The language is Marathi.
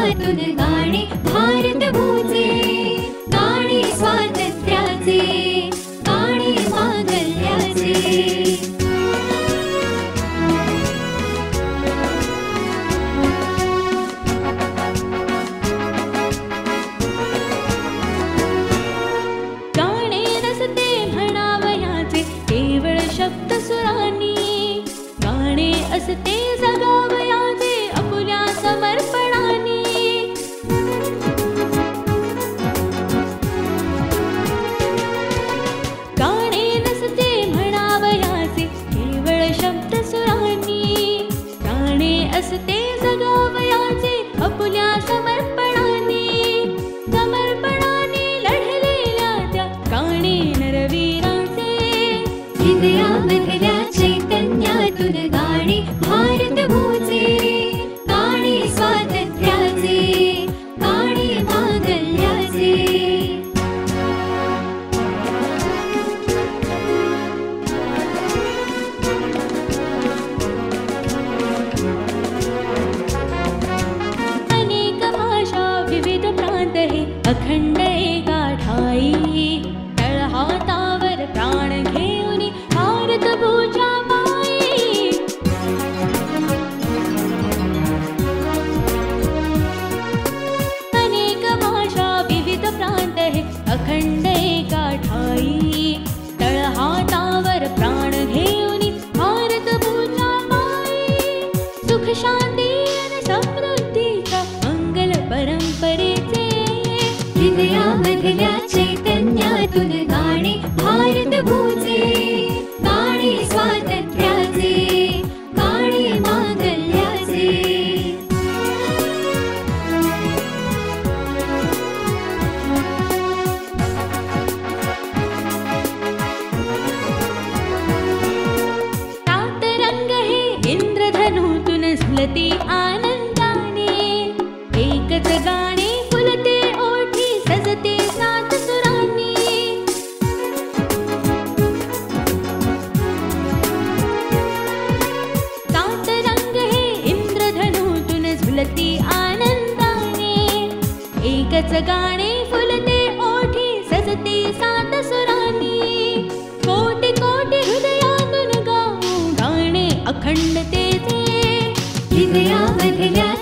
चैतन्यातून गाणे भारतभूचे, गाणे स्वातंत्र्याचे, गाणे मांगल्याचे। गाणे नसते म्हणावयाचे केवळ शब्द सुरांनी, गाणे असते जगावयाचे आपुल्या समर्पणाने। गाणे नसते म्हणावयाचे केवळ शब्द सुरांनी, गाणे असते जगावयाचे आपुल्या समर्पणाने। समर्पणाने लढलेल्या त्या गाणे नरवीरांचे, हृदयामधल्या चैतन्यातून गाणे भारतभूचे, गाणे स्वातंत्र्याचे, गाणे मांगल्याचे। अनेक भाषा विविध प्रांत हे अखंड एका ठाई, तळहातावर प्राण घेऊन भारतभूच्या पायी। अनेक भाषा विविध प्रांत हे अखंड एका ठाई, तळहातावर प्राण घेऊन भारतभूच्या पायी। सुख शांती आणि समृद्धीच्या मंगल परंपरेचे, हृदयामधल्या चैतन्यातून गाणे भारतभूचे, गाणे स्वातंत्र्याचे, गाणे मांगल्याचे। सात रंग हे इंद्रधनुतून झुलते आनंदाने, एकच गाणे फुलते ओठी सजते सात सुरांनी। सात रंग हे इंद्रधनुतून झुलते आनंदाने, एकच गाणे फुलते ओठी सजते सात सुरांनी। कोटी कोटी हृदयातून गाऊ गाणे अखंडतेचे, हृदयामधल्या